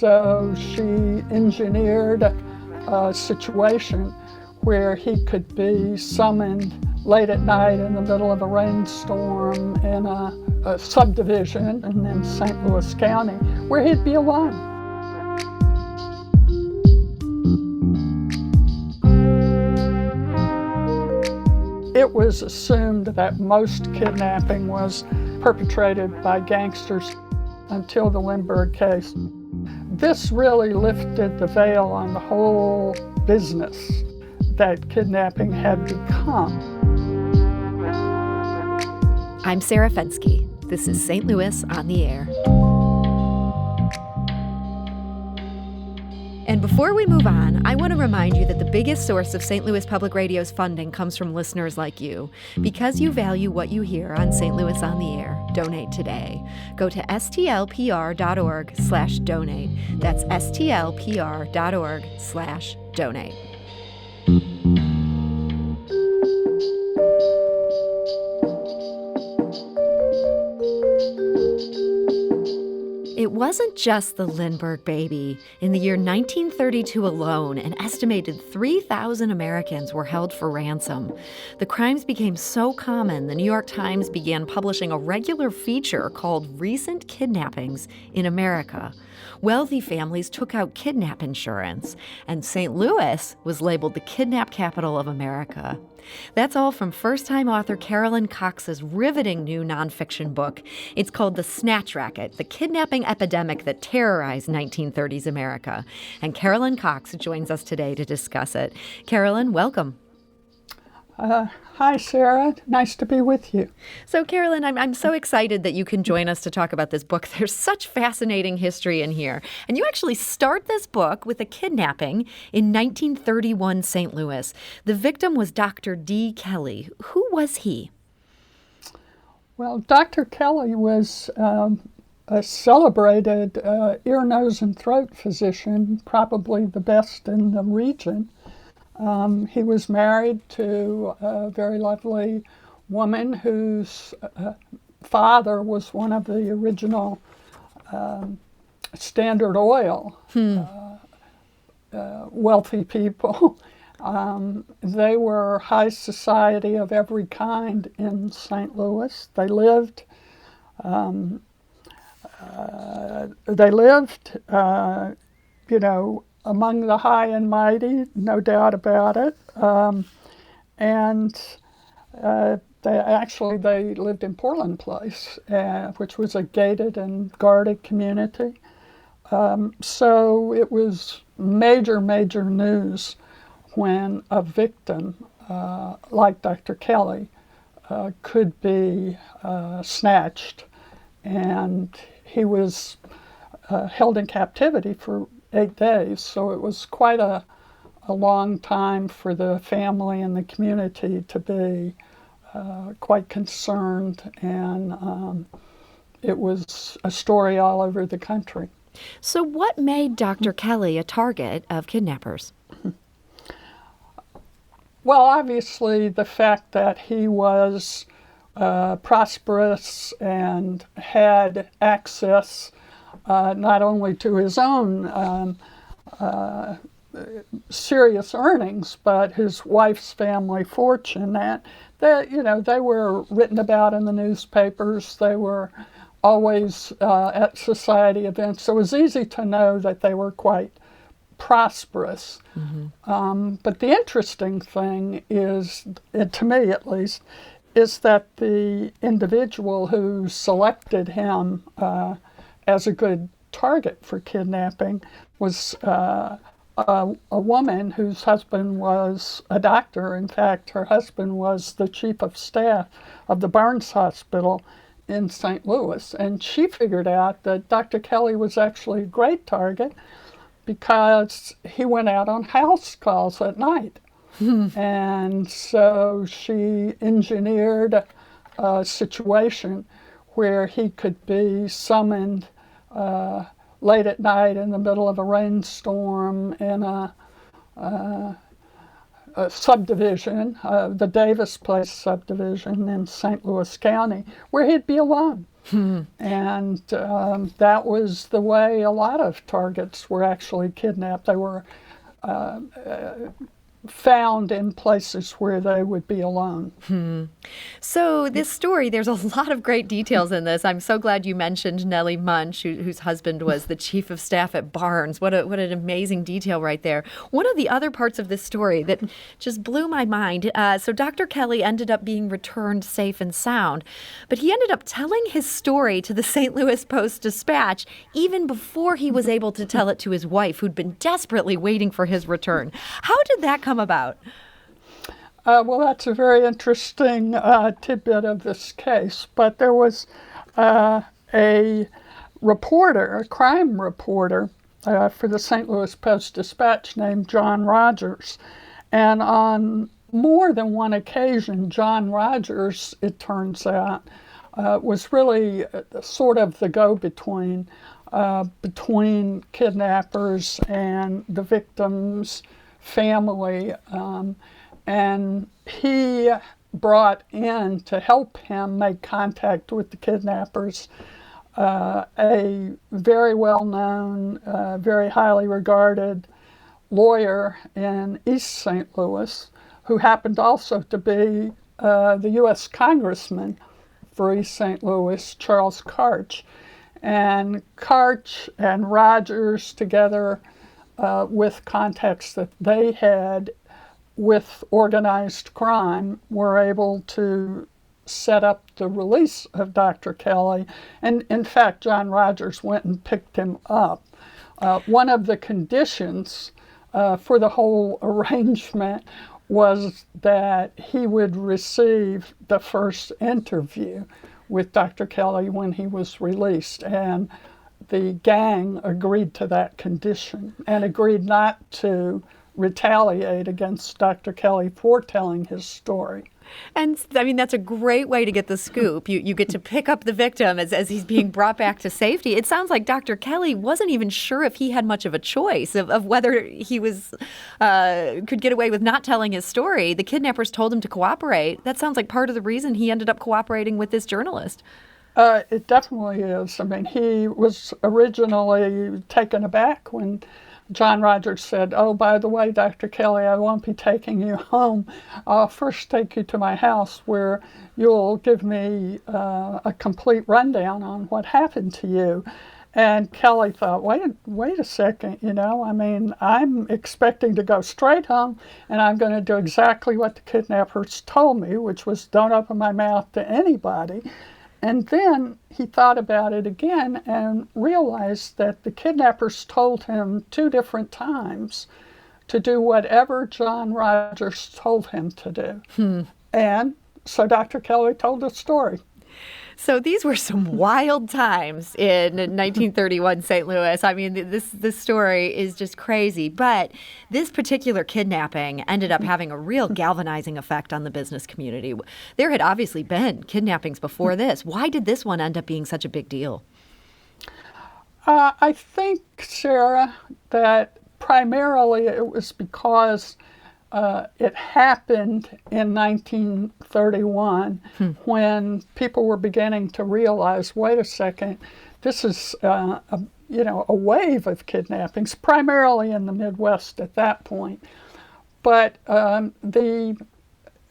so she engineered a situation where he could be summoned late at night in the middle of a rainstorm in a subdivision in St. Louis County where he'd be alone. It was assumed that most kidnapping was perpetrated by gangsters until the Lindbergh case. This really lifted the veil on the whole business that kidnapping had become. I'm Sarah Fenske. This is St. Louis on the Air. And before we move on, I want to remind you that the biggest source of St. Louis Public Radio's funding comes from listeners like you. Because you value what you hear on St. Louis on the Air, donate today. Go to stlpr.org/donate. That's stlpr.org/donate. It wasn't just the Lindbergh baby. In the year 1932 alone, an estimated 3,000 Americans were held for ransom. The crimes became so common, the New York Times began publishing a regular feature called Recent Kidnappings in America. Wealthy families took out kidnap insurance, and St. Louis was labeled the kidnap capital of America. That's all from first-time author Carolyn Cox's riveting new nonfiction book. It's called The Snatch, Racket, the kidnapping epidemic that terrorized 1930s America. And Carolyn Cox joins us today to discuss it. Carolyn, welcome. Hi, Sarah. Nice to be with you. So, Carolyn, I'm so excited that you can join us to talk about this book. There's such fascinating history in here. And you actually start this book with a kidnapping in 1931 St. Louis. The victim was Dr. D. Kelly. Who was he? Well, Dr. Kelly was a celebrated ear, nose, and throat physician, probably the best in the region. He was married to a very lovely woman whose father was one of the original Standard Oil wealthy people. They were high society of every kind in St. Louis. They lived, among the high and mighty, no doubt about it. They lived in Portland Place, which was a gated and guarded community. So it was major news when a victim like Dr. Kelly could be snatched. And he was held in captivity for 8 days, so it was quite a long time for the family and the community to be quite concerned, and it was a story all over the country. So what made Dr. Kelly a target of kidnappers? Well, obviously the fact that he was prosperous and had access not only to his own serious earnings, but his wife's family fortune. They were written about in the newspapers. They were always at society events. So it was easy to know that they were quite prosperous. Mm-hmm. But the interesting thing is, to me at least, is that the individual who selected him as a good target for kidnapping was a woman whose husband was a doctor. In fact, her husband was the chief of staff of the Barnes Hospital in St. Louis. And she figured out that Dr. Kelly was actually a great target because he went out on house calls at night. And so she engineered a situation where he could be summoned late at night in the middle of a rainstorm in a subdivision, the Davis Place subdivision in St. Louis County, where he'd be alone. And that was the way a lot of targets were actually kidnapped. They were found in places where they would be alone. So this story, there's a lot of great details in this. I'm so glad you mentioned Nellie Munch, whose husband was the chief of staff at Barnes. What an amazing detail right there. One of the other parts of this story that just blew my mind. So Dr. Kelly ended up being returned safe and sound, but he ended up telling his story to the St. Louis Post-Dispatch even before he was able to tell it to his wife, who'd been desperately waiting for his return. How did that come about? Well, that's a very interesting tidbit of this case. But there was a reporter, a crime reporter for the St. Louis Post-Dispatch named John Rogers. And on more than one occasion, John Rogers, it turns out, was really sort of the go-between between kidnappers and the victims' family. And he brought in to help him make contact with the kidnappers a very well-known, very highly regarded lawyer in East St. Louis, who happened also to be the U.S. Congressman for East St. Louis, Charles Karch. And Karch and Rogers, together with contacts that they had with organized crime, were able to set up the release of Dr. Kelly. And in fact, John Rogers went and picked him up. One of the conditions for the whole arrangement was that he would receive the first interview with Dr. Kelly when he was released. And the gang agreed to that condition and agreed not to retaliate against Dr. Kelly for telling his story. And I mean, that's a great way to get the scoop. You get to pick up the victim as he's being brought back to safety. It sounds like Dr. Kelly wasn't even sure if he had much of a choice of whether he was could get away with not telling his story. The kidnappers told him to cooperate. That sounds like part of the reason he ended up cooperating with this journalist. It definitely is. I mean, he was originally taken aback when John Rogers said, "Oh, by the way, Dr. Kelly, I won't be taking you home. I'll first take you to my house where you'll give me a complete rundown on what happened to you." And Kelly thought, wait a second, I mean, I'm expecting to go straight home, and I'm going to do exactly what the kidnappers told me, which was don't open my mouth to anybody. And then he thought about it again and realized that the kidnappers told him 2 different times to do whatever John Rogers told him to do. And so Dr. Kelly told the story. So these were some wild times in 1931 St. Louis. I mean, this story is just crazy. But this particular kidnapping ended up having a real galvanizing effect on the business community. There had obviously been kidnappings before this. Why did this one end up being such a big deal? I think, Sarah, that primarily it was because it happened in 1931 when people were beginning to realize, wait a second, this is a wave of kidnappings, primarily in the Midwest at that point. But the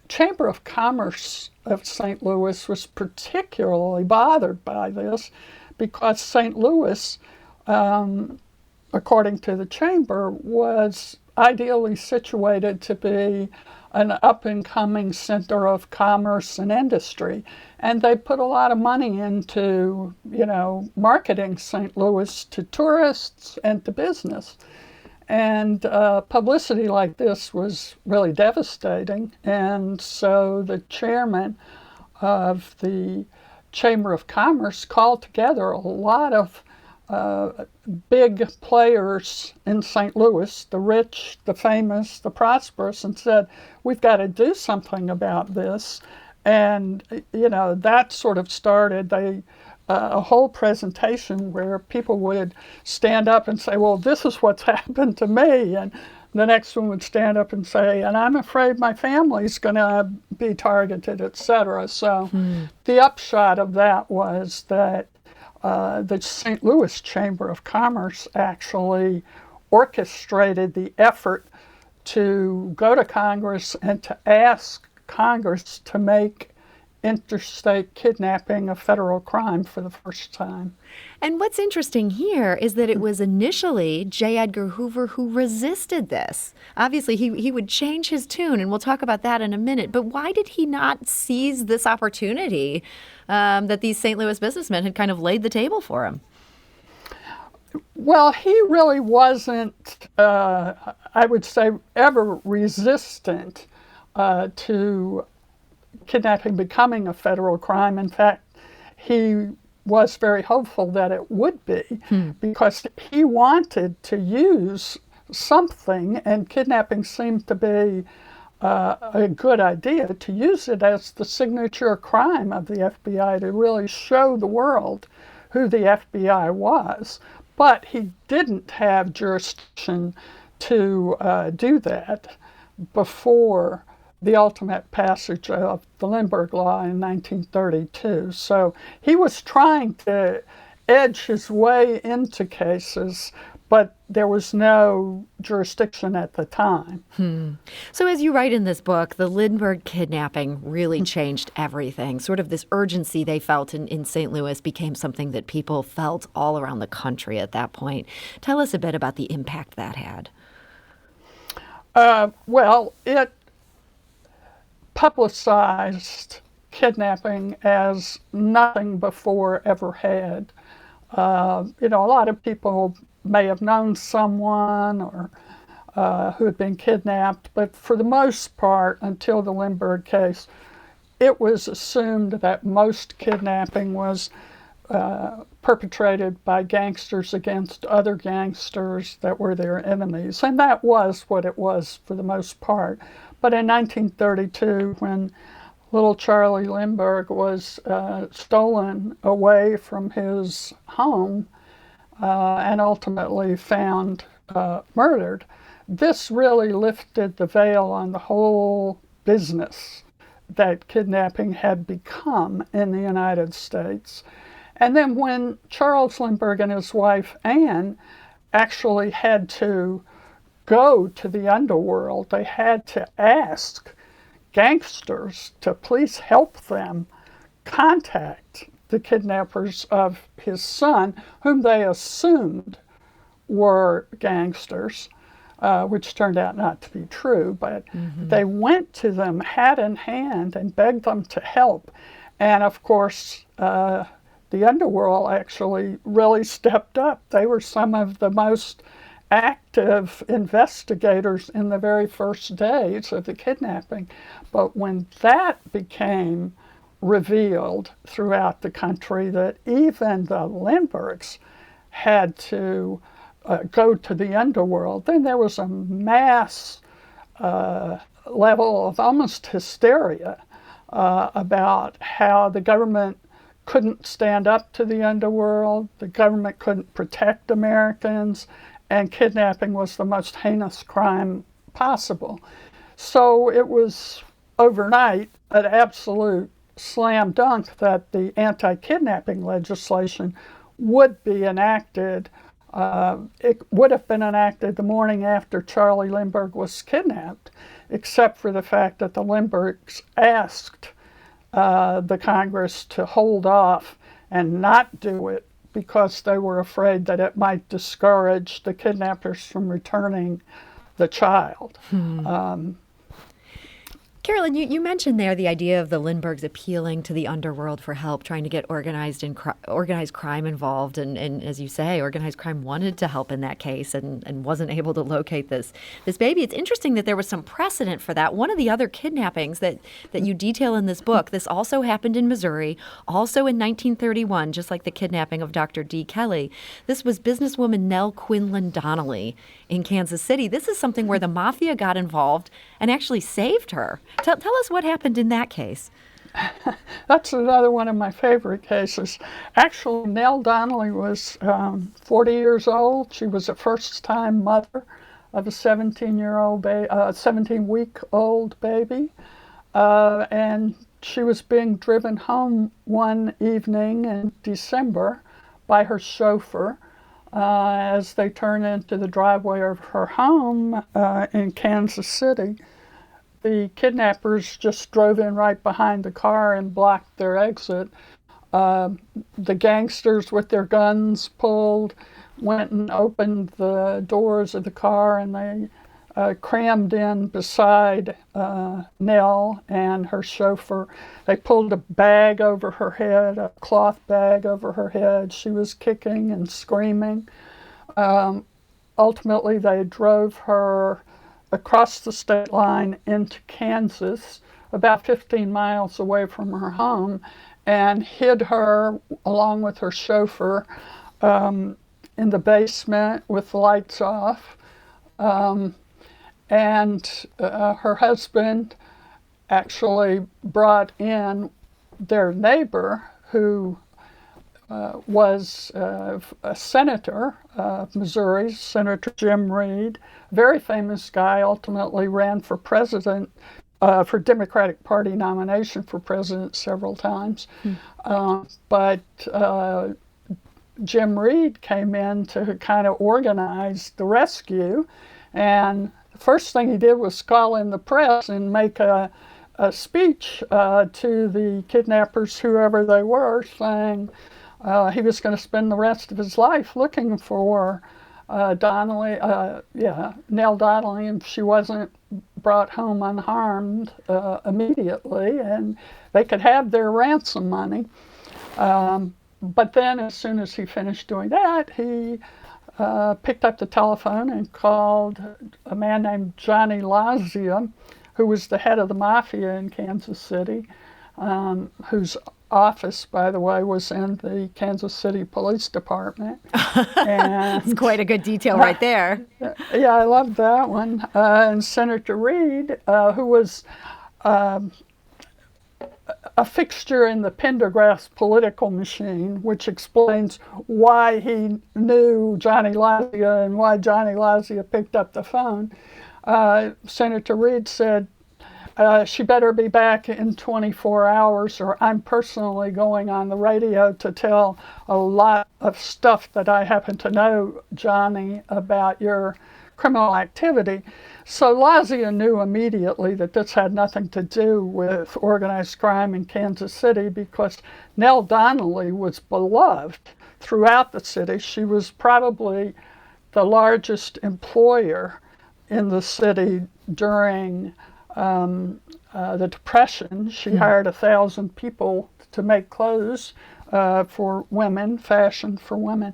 Chamber of Commerce of St. Louis was particularly bothered by this because St. Louis, according to the Chamber, was ideally situated to be an up-and-coming center of commerce and industry. And they put a lot of money into, marketing St. Louis to tourists and to business. And publicity like this was really devastating. And so the chairman of the Chamber of Commerce called together a lot of big players in St. Louis, the rich, the famous, the prosperous, and said, we've got to do something about this. And, that sort of started a whole presentation where people would stand up and say, well, this is what's happened to me. And the next one would stand up and say, and I'm afraid my family's going to be targeted, etc. So the upshot of that was that the St. Louis Chamber of Commerce actually orchestrated the effort to go to Congress and to ask Congress to make interstate kidnapping a federal crime for the first time. And what's interesting here is that it was initially J. Edgar Hoover who resisted this. Obviously, he would change his tune, and we'll talk about that in a minute. But why did he not seize this opportunity that these St. Louis businessmen had kind of laid the table for him? Well, he really wasn't, I would say, ever resistant to kidnapping becoming a federal crime. In fact, he was very hopeful that it would be because he wanted to use something, and kidnapping seemed to be a good idea, to use it as the signature crime of the FBI, to really show the world who the FBI was. But he didn't have jurisdiction to do that before the ultimate passage of the Lindbergh Law in 1932. So he was trying to edge his way into cases, but there was no jurisdiction at the time. So as you write in this book, the Lindbergh kidnapping really changed everything. Sort of this urgency they felt in St. Louis became something that people felt all around the country at that point. Tell us a bit about the impact that had. Well, it publicized kidnapping as nothing before ever had. A lot of people may have known someone or who had been kidnapped, but for the most part, until the Lindbergh case, it was assumed that most kidnapping was perpetrated by gangsters against other gangsters that were their enemies. And that was what it was for the most part. But in 1932, when little Charlie Lindbergh was stolen away from his home and ultimately found murdered, this really lifted the veil on the whole business that kidnapping had become in the United States. And then when Charles Lindbergh and his wife Anne actually had to go to the underworld, they had to ask gangsters to please help them contact the kidnappers of his son, whom they assumed were gangsters, which turned out not to be true. But they went to them hat in hand and begged them to help. And of course, the underworld actually really stepped up. They were some of the most active investigators in the very first days of the kidnapping. But when that became revealed throughout the country, that even the Lindberghs had to go to the underworld, then there was a mass level of almost hysteria about how the government couldn't stand up to the underworld, the government couldn't protect Americans, and kidnapping was the most heinous crime possible. So it was overnight an absolute slam dunk that the anti-kidnapping legislation would be enacted. It would have been enacted the morning after Charlie Lindbergh was kidnapped, except for the fact that the Lindberghs asked the Congress to hold off and not do it because they were afraid that it might discourage the kidnappers from returning the child. Carolyn, you mentioned there the idea of the Lindberghs appealing to the underworld for help, trying to get organized crime involved. And as you say, organized crime wanted to help in that case and wasn't able to locate this baby. It's interesting that there was some precedent for that. One of the other kidnappings that you detail in this book, this also happened in Missouri, also in 1931, just like the kidnapping of Dr. D. Kelly. This was businesswoman Nell Quinlan Donnelly in Kansas City. This is something where the mafia got involved and actually saved her. Tell us what happened in that case. That's another one of my favorite cases. Actually, Nell Donnelly was 40 years old. She was a first-time mother of a 17-week-old baby. And she was being driven home one evening in December by her chauffeur as they turned into the driveway of her home in Kansas City. The kidnappers just drove in right behind the car and blocked their exit. The gangsters with their guns pulled went and opened the doors of the car, and they crammed in beside Nell and her chauffeur. They pulled a bag over her head, a cloth bag over her head. She was kicking and screaming. Ultimately, they drove her across the state line into Kansas, about 15 miles away from her home, and hid her along with her chauffeur in the basement with the lights off. And her husband actually brought in their neighbor, who was a senator of Missouri, Senator Jim Reed, very famous guy, ultimately ran for president, for Democratic Party nomination for president several times. But Jim Reed came in to kind of organize the rescue, and the first thing he did was call in the press and make a speech to the kidnappers, whoever they were, saying he was going to spend the rest of his life looking for Nell Donnelly, and she wasn't brought home unharmed immediately, and they could have their ransom money. But then as soon as he finished doing that, he picked up the telephone and called a man named Johnny Lazia, who was the head of the mafia in Kansas City, whose office, by the way, was in the Kansas City Police Department. And it's quite a good detail right there. Yeah, I love that one. And Senator Reed, who was a fixture in the Pendergrass political machine, which explains why he knew Johnny Lazia and why Johnny Lazia picked up the phone. Senator Reed said, she better be back in 24 hours or I'm personally going on the radio to tell a lot of stuff that I happen to know, Johnny, about your criminal activity. So Lazia knew immediately that this had nothing to do with organized crime in Kansas City, because Nell Donnelly was beloved throughout the city. She was probably the largest employer in the city during the Depression. She hired 1,000 people to make clothes for women, fashion for women.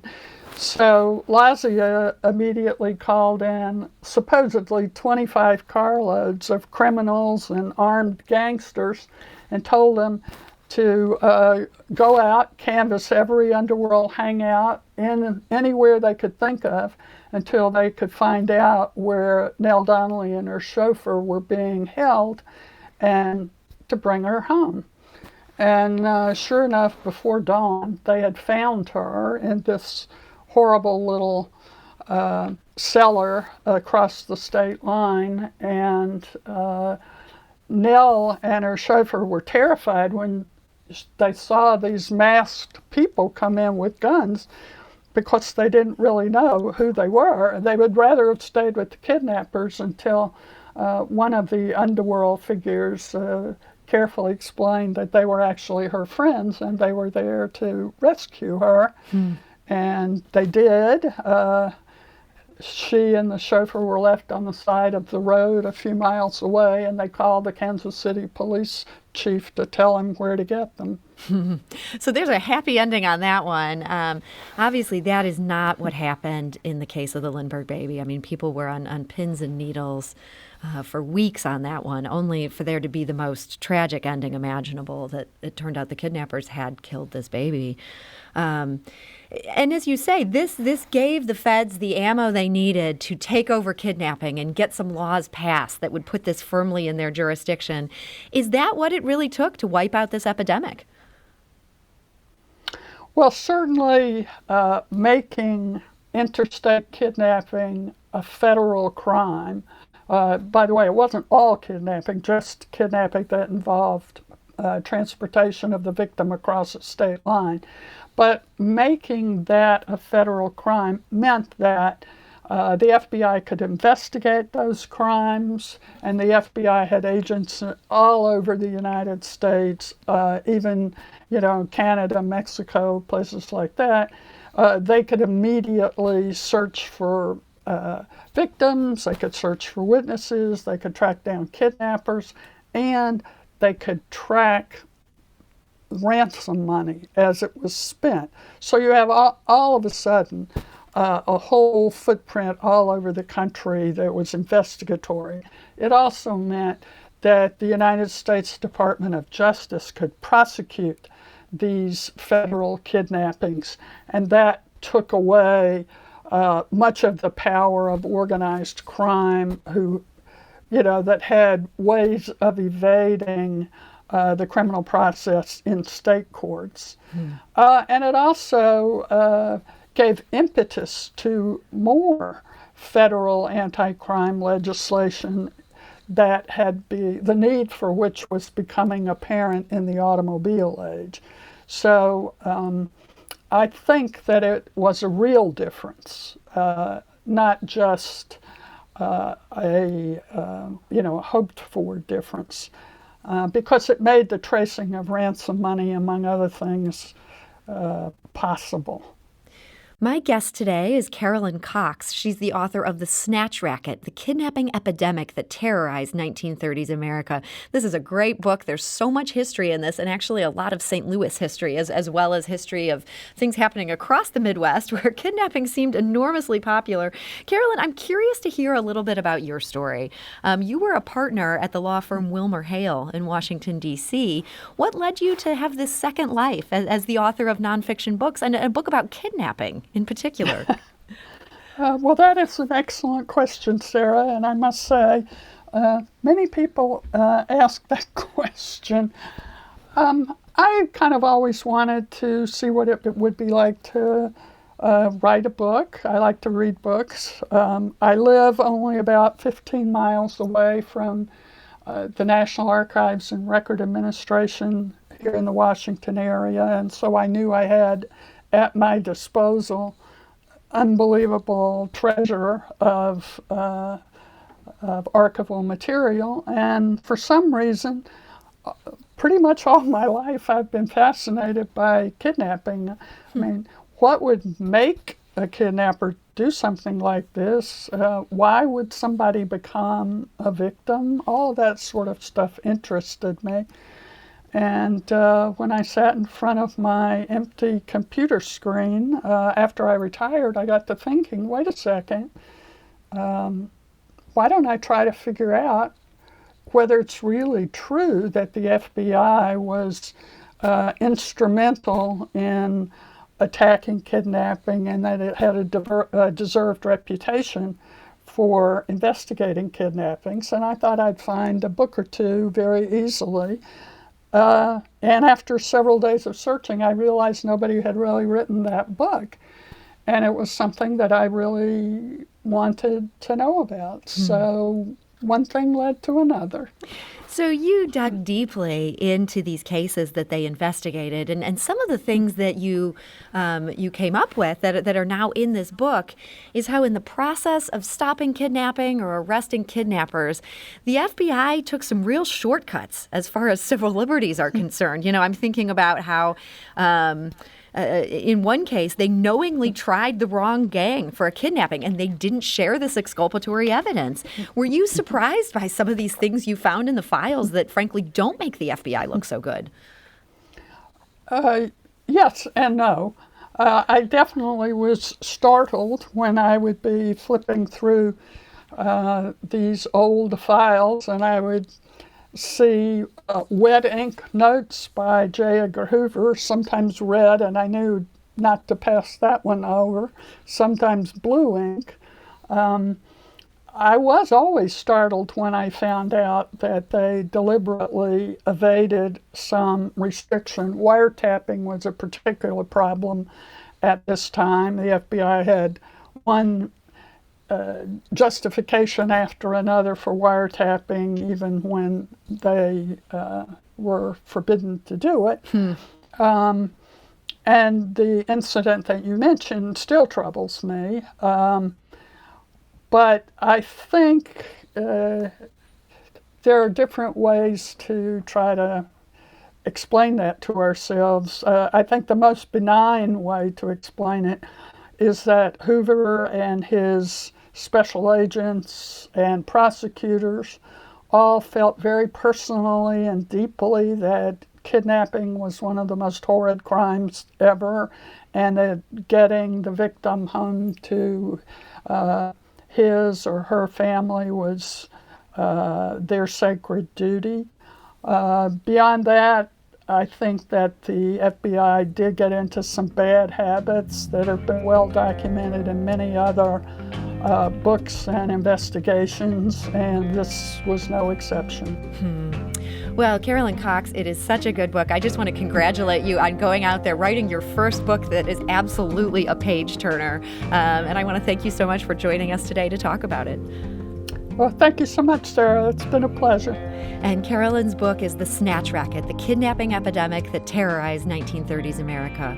So Lazia immediately called in supposedly 25 carloads of criminals and armed gangsters and told them to go out, canvass every underworld hangout in anywhere they could think of until they could find out where Nell Donnelly and her chauffeur were being held, and to bring her home. And sure enough, before dawn, they had found her in this horrible little cellar across the state line, and Nell and her chauffeur were terrified when they saw these masked people come in with guns, because they didn't really know who they were. They would rather have stayed with the kidnappers until one of the underworld figures carefully explained that they were actually her friends and they were there to rescue her. And they did. She and the chauffeur were left on the side of the road a few miles away, and they called the Kansas City police chief to tell him where to get them. So there's a happy ending on that one. Obviously, that is not what happened in the case of the Lindbergh baby. I mean, people were on pins and needles for weeks on that one, only for there to be the most tragic ending imaginable, that it turned out the kidnappers had killed this baby. And as you say, this gave the feds the ammo they needed to take over kidnapping and get some laws passed that would put this firmly in their jurisdiction. Is that what it really took to wipe out this epidemic? Well, certainly making interstate kidnapping a federal crime. By the way, it wasn't all kidnapping, just kidnapping that involved transportation of the victim across a state line. But making that a federal crime meant that the FBI could investigate those crimes, and the FBI had agents all over the United States, even, Canada, Mexico, places like that. They could immediately search for victims, they could search for witnesses, they could track down kidnappers, and they could track ransom money as it was spent. So you have all of a sudden a whole footprint all over the country that was investigatory. It also meant that the United States Department of Justice could prosecute these federal kidnappings, and that took away much of the power of organized crime that had ways of evading the criminal process in state courts. And it also gave impetus to more federal anti-crime legislation that the need for which was becoming apparent in the automobile age. So I think that it was a real difference, not just a hoped-for difference, because it made the tracing of ransom money, among other things, possible. My guest today is Carolyn Cox. She's the author of The Snatch Racket, the kidnapping epidemic that terrorized 1930s America. This is a great book. There's so much history in this, and actually a lot of St. Louis history, as well as history of things happening across the Midwest where kidnapping seemed enormously popular. Carolyn, I'm curious to hear a little bit about your story. You were a partner at the law firm Wilmer Hale in Washington, D.C. What led you to have this second life as the author of nonfiction books and a book about kidnapping in particular? Well, that is an excellent question, Sarah, and I must say, many people ask that question. I kind of always wanted to see what it would be like to write a book. I like to read books. I live only about 15 miles away from the National Archives and Record Administration here in the Washington area, and so I knew I had at my disposal unbelievable treasure of archival material. And for some reason, pretty much all my life I've been fascinated by kidnapping. I mean, what would make a kidnapper do something like this? Why would somebody become a victim? All that sort of stuff interested me. And when I sat in front of my empty computer screen after I retired, I got to thinking, wait a second, why don't I try to figure out whether it's really true that the FBI was instrumental in attacking kidnapping and that it had a deserved reputation for investigating kidnappings. And I thought I'd find a book or two very easily. And after several days of searching, I realized nobody had really written that book. And it was something that I really wanted to know about. So one thing led to another. So you dug deeply into these cases that they investigated, and some of the things that you came up with that are now in this book is how in the process of stopping kidnapping or arresting kidnappers, the FBI took some real shortcuts as far as civil liberties are concerned. I'm thinking about how in one case, they knowingly tried the wrong gang for a kidnapping, and they didn't share this exculpatory evidence. Were you surprised by some of these things you found in the files that, frankly, don't make the FBI look so good? Yes and no. I definitely was startled when I would be flipping through these old files, and I would see wet ink notes by J. Edgar Hoover, sometimes red, and I knew not to pass that one over, sometimes blue ink. I was always startled when I found out that they deliberately evaded some restriction. Wiretapping was a particular problem at this time. The FBI had one justification after another for wiretapping, even when they were forbidden to do it. And the incident that you mentioned still troubles me. But I think there are different ways to try to explain that to ourselves. I think the most benign way to explain it is that Hoover and his special agents and prosecutors all felt very personally and deeply that kidnapping was one of the most horrid crimes ever, and that getting the victim home to his or her family was their sacred duty. Beyond that, I think that the FBI did get into some bad habits that have been well documented in many other books and investigations, and this was no exception. Well, Carolyn Cox, it is such a good book. I just want to congratulate you on going out there, writing your first book that is absolutely a page-turner. And I want to thank you so much for joining us today to talk about it. Well, thank you so much, Sarah. It's been a pleasure. And Carolyn's book is The Snatch Racket, the kidnapping epidemic that terrorized 1930s America.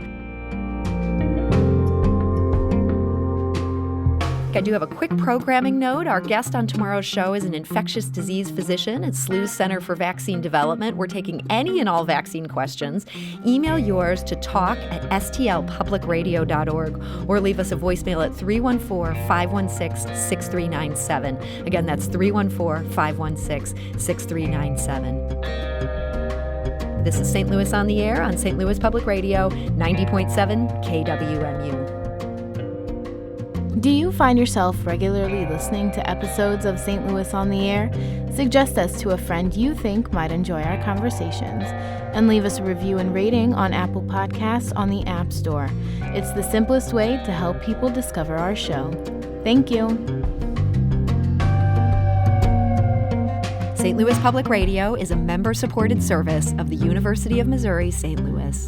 I do have a quick programming note. Our guest on tomorrow's show is an infectious disease physician at SLU's Center for Vaccine Development. We're taking any and all vaccine questions. Email yours to talk@stlpublicradio.org or leave us a voicemail at 314-516-6397. Again, that's 314-516-6397. This is St. Louis on the Air on St. Louis Public Radio, 90.7 KWMU. Do you find yourself regularly listening to episodes of St. Louis on the Air? Suggest us to a friend you think might enjoy our conversations, and leave us a review and rating on Apple Podcasts on the App Store. It's the simplest way to help people discover our show. Thank you. St. Louis Public Radio is a member-supported service of the University of Missouri, St. Louis.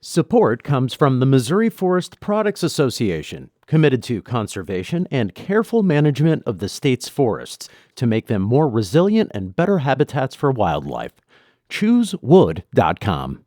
Support comes from the Missouri Forest Products Association, committed to conservation and careful management of the state's forests to make them more resilient and better habitats for wildlife. ChooseWood.com.